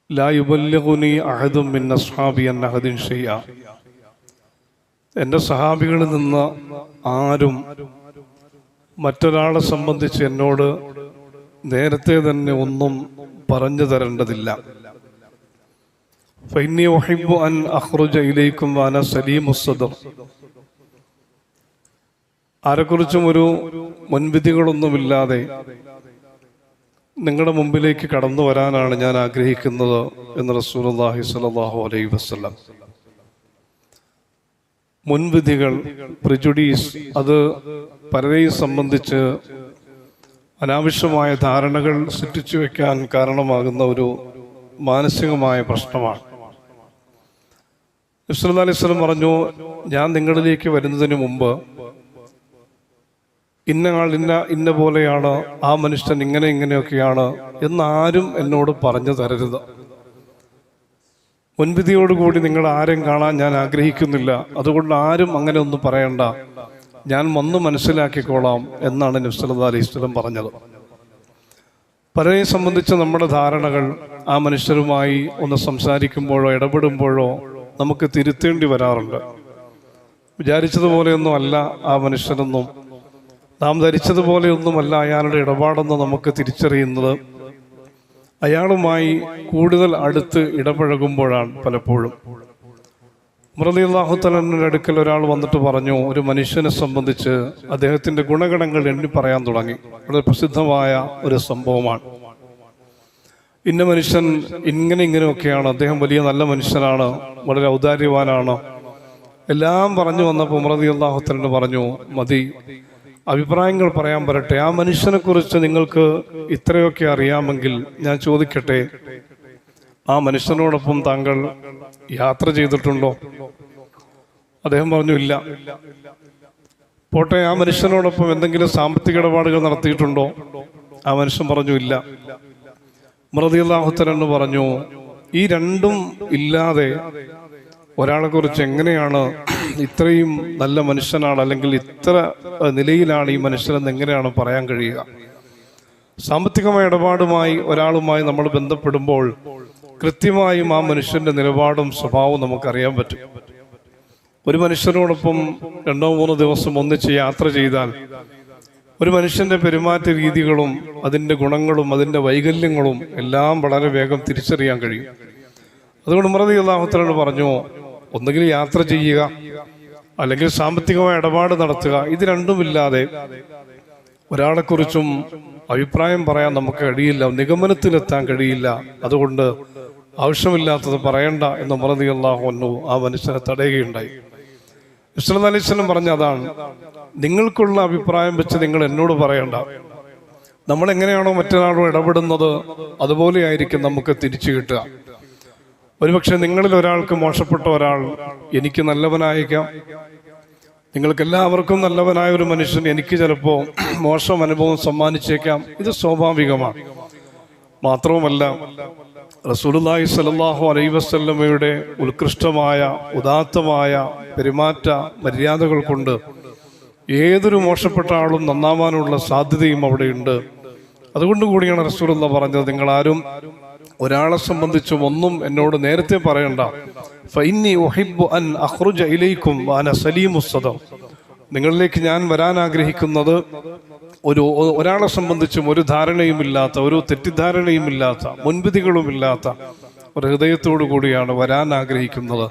ലാ യുബല്ലിഗുനി അഹദും മിൻ അസ്ഹാബി അൻ അഹദിൻ ഷൈഅ. എൻ്റെ സഹാബികളിൽ നിന്ന് ആരും മറ്റൊരാളെ സംബന്ധിച്ച് എന്നോട് നേരത്തെ തന്നെ ഒന്നും പറഞ്ഞു തരേണ്ടതില്ല. ഫഇന്നി ഉഹിബ്ബു അൻ അഖ്റുജ ഇലൈക്കും വഅന സലീമുസ് സദ്ർ. ആരെക്കുറിച്ചും ഒരു മുൻവിധികളൊന്നുമില്ലാതെ നിങ്ങളുടെ മുമ്പിലേക്ക് കടന്നു വരാനാണ് ഞാൻ ആഗ്രഹിക്കുന്നത് എന്ന് റസൂലുള്ളാഹി സ്വല്ലല്ലാഹു അലൈഹി വസല്ലം. മുൻവിധികൾ, പ്രിജുഡീസ്, അത് പലരെയും സംബന്ധിച്ച് അനാവശ്യമായ ധാരണകൾ സൃഷ്ടിച്ചു വെക്കാൻ കാരണമാകുന്ന ഒരു മാനസികമായ പ്രശ്നമാണ്. നബി സല്ലല്ലാഹു അലൈഹി വസല്ലം പറഞ്ഞു, ഞാൻ നിങ്ങളിലേക്ക് വരുന്നതിന് മുമ്പ് ഇന്ന ആൾ ഇന്ന പോലെയാണ്, ആ മനുഷ്യൻ ഇങ്ങനെയൊക്കെയാണ് എന്നാരും എന്നോട് പറഞ്ഞു തരരുത്. മുൻവിധിയോടുകൂടി നിങ്ങൾ ആരെയും കാണാൻ ഞാൻ ആഗ്രഹിക്കുന്നില്ല. അതുകൊണ്ട് ആരും അങ്ങനെ ഒന്നും പറയണ്ട, ഞാൻ വന്ന് മനസ്സിലാക്കിക്കോളാം എന്നാണ് നബി സല്ലല്ലാഹു അലൈഹി വസല്ലം പറഞ്ഞത്. പലരെയും സംബന്ധിച്ച് നമ്മുടെ ധാരണകൾ ആ മനുഷ്യരുമായി ഒന്ന് സംസാരിക്കുമ്പോഴോ ഇടപെടുമ്പോഴോ നമുക്ക് തിരുത്തേണ്ടി വരാറുണ്ട്. വിചാരിച്ചതുപോലെയൊന്നും അല്ല ആ മനുഷ്യനൊന്നും, നാം ധരിച്ചതുപോലെയൊന്നുമല്ല അയാളുടെ ഇടപാടെന്ന് നമുക്ക് തിരിച്ചറിയുന്നത് അയാളുമായി കൂടുതൽ അടുത്ത് ഇടപഴകുമ്പോഴാണ്. പലപ്പോഴും ഉമർ റളിയല്ലാഹു തആല അൻഹുവിന്റെ അടുക്കൽ ഒരാൾ വന്നിട്ട് പറഞ്ഞു, ഒരു മനുഷ്യനെ സംബന്ധിച്ച് അദ്ദേഹത്തിന്റെ ഗുണഗണങ്ങൾ എണ്ണി പറയാൻ തുടങ്ങി. വളരെ പ്രസിദ്ധമായ ഒരു സംഭവമാണ്. ഇന്ന മനുഷ്യൻ ഇങ്ങനെയൊക്കെയാണ്, അദ്ദേഹം വലിയ നല്ല മനുഷ്യനാണ്, വളരെ ഔദാര്യവാനാണ്, എല്ലാം പറഞ്ഞു വന്നപ്പോൾ ഉമർ റളിയല്ലാഹു തആല പറഞ്ഞു, മതി, അഭിപ്രായങ്ങൾ പറയാൻ വരട്ടെ. ആ മനുഷ്യനെ കുറിച്ച് നിങ്ങൾക്ക് ഇത്രയൊക്കെ അറിയാമെങ്കിൽ ഞാൻ ചോദിക്കട്ടെ, ആ മനുഷ്യനോടൊപ്പം താങ്കൾ യാത്ര ചെയ്തിട്ടുണ്ടോ? അദ്ദേഹം പറഞ്ഞു, ഇല്ല. പോട്ടെ, ആ മനുഷ്യനോടൊപ്പം എന്തെങ്കിലും സാമ്പത്തിക ഇടപാടുകൾ നടത്തിയിട്ടുണ്ടോ? ആ മനുഷ്യൻ പറഞ്ഞു, ഇല്ല. ഉമർ റളിയല്ലാഹു തആല പറഞ്ഞു, ഈ രണ്ടും ഇല്ലാതെ ഒരാളെ കുറിച്ച് എങ്ങനെയാണ് ഇത്രയും നല്ല മനുഷ്യനാണ്, അല്ലെങ്കിൽ ഇത്ര നിലയിലാണ് ഈ മനുഷ്യനെന്ന് എങ്ങനെയാണ് പറയാൻ കഴിയുക? സാമ്പത്തികമായ ഇടപാടുമായി ഒരാളുമായി നമ്മൾ ബന്ധപ്പെടുമ്പോൾ കൃത്യമായും ആ മനുഷ്യന്റെ നിലപാടും സ്വഭാവവും നമുക്കറിയാൻ പറ്റും. ഒരു മനുഷ്യനോടൊപ്പം 2-3 ദിവസം ഒന്നിച്ച് യാത്ര ചെയ്താൽ ഒരു മനുഷ്യന്റെ പെരുമാറ്റ രീതികളും അതിൻ്റെ ഗുണങ്ങളും അതിൻ്റെ വൈകല്യങ്ങളും എല്ലാം വളരെ വേഗം തിരിച്ചറിയാൻ കഴിയും. അതുകൊണ്ട് ഉമർ റളിയല്ലാഹു തആല പറഞ്ഞു, ഒന്നുകിൽ യാത്ര ചെയ്യുക, അല്ലെങ്കിൽ സാമ്പത്തികമായ ഇടപാട് നടത്തുക. ഇത് രണ്ടുമില്ലാതെ ഒരാളെക്കുറിച്ചും അഭിപ്രായം പറയാൻ നമുക്ക് കഴിയില്ല, നിഗമനത്തിലെത്താൻ കഴിയില്ല. അതുകൊണ്ട് ആവശ്യമില്ലാത്തത് പറയണ്ട എന്ന് ഉമർ റളിയല്ലാഹു അൻഹു ആ മനുഷ്യനെ തടയുകയുണ്ടായി. നബി സല്ലല്ലാഹു അലൈഹി വസല്ലം പറഞ്ഞ അതാണ്, നിങ്ങൾക്കുള്ള അഭിപ്രായം വെച്ച് നിങ്ങൾ എന്നോട് പറയണ്ട. നമ്മൾ എങ്ങനെയാണോ മറ്റൊരാളോട് ഇടപെടുന്നത് അതുപോലെ ആയിരിക്കും നമുക്ക് തിരിച്ചു കിട്ടുക. ഒരുപക്ഷെ നിങ്ങളിൽ ഒരാൾക്ക് മോശപ്പെട്ട ഒരാൾ എനിക്ക് നല്ലവനായേക്കാം, നിങ്ങൾക്ക് എല്ലാവർക്കും നല്ലവനായ ഒരു മനുഷ്യൻ എനിക്ക് ചിലപ്പോൾ മോശം അനുഭവം സമ്മാനിച്ചേക്കാം. ഇത് സ്വാഭാവികമാണ്. മാത്രവുമല്ല, റസൂലുള്ളാഹി സ്വല്ലല്ലാഹു അലൈഹി വസല്ലമയുടെ ഉത്കൃഷ്ടമായ ഉദാത്തമായ പെരുമാറ്റ മര്യാദകൾ കൊണ്ട് ഏതൊരു മോശപ്പെട്ട ആളും നന്നാവാനുള്ള സാധ്യതയും അവിടെയുണ്ട്. അതുകൊണ്ടുകൂടിയാണ് റസൂലുള്ളാഹി പറഞ്ഞത്, നിങ്ങളാരും ഒരാളെ സംബന്ധിച്ചും ഒന്നും എന്നോട് നേരത്തെ പറയണ്ട. ഫഇന്നി ഉഹിബ്ബു അൻ അഖ്റുജ ഇലൈക്കും വഅന സലീമുസ് സദ്ർ. നിങ്ങളിലേക്ക് ഞാൻ വരാൻ ആഗ്രഹിക്കുന്നത് ഒരാളെ സംബന്ധിച്ചും ഒരു ധാരണയുമില്ലാത്ത, ഒരു തെറ്റിദ്ധാരണയുമില്ലാത്ത, മുൻവിധികളുമില്ലാത്ത ഒരു ഹൃദയത്തോടു കൂടിയാണ് വരാൻ ആഗ്രഹിക്കുന്നത്.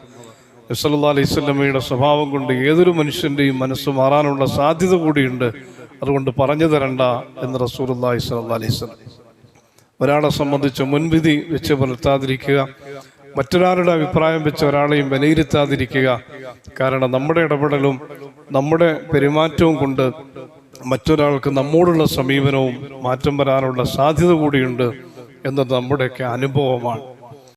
നബി സല്ലല്ലാഹു അലൈഹി വസല്ലമയുടെ സ്വഭാവം കൊണ്ട് ഏതൊരു മനുഷ്യന്റെയും മനസ്സ് മാറാനുള്ള സാധ്യത കൂടിയുണ്ട്. അതുകൊണ്ട് പറഞ്ഞു തരണ്ട എന്ന് റസൂലുള്ളാഹി സ്വല്ലല്ലാഹു അലൈഹി വസല്ലം. ഒരാളെ സംബന്ധിച്ച് മുൻവിധി വെച്ച് പുലർത്താതിരിക്കുക, മറ്റൊരാളുടെ അഭിപ്രായം വെച്ച് ഒരാളെയും വിലയിരുത്താതിരിക്കുക. കാരണം നമ്മുടെ ഇടപെടലും നമ്മുടെ പെരുമാറ്റവും കൊണ്ട് മറ്റൊരാൾക്ക് നമ്മോടുള്ള സമീപനവും മാറ്റം വരാനുള്ള സാധ്യത കൂടിയുണ്ട് എന്നത് നമ്മുടെയൊക്കെ അനുഭവമാണ്.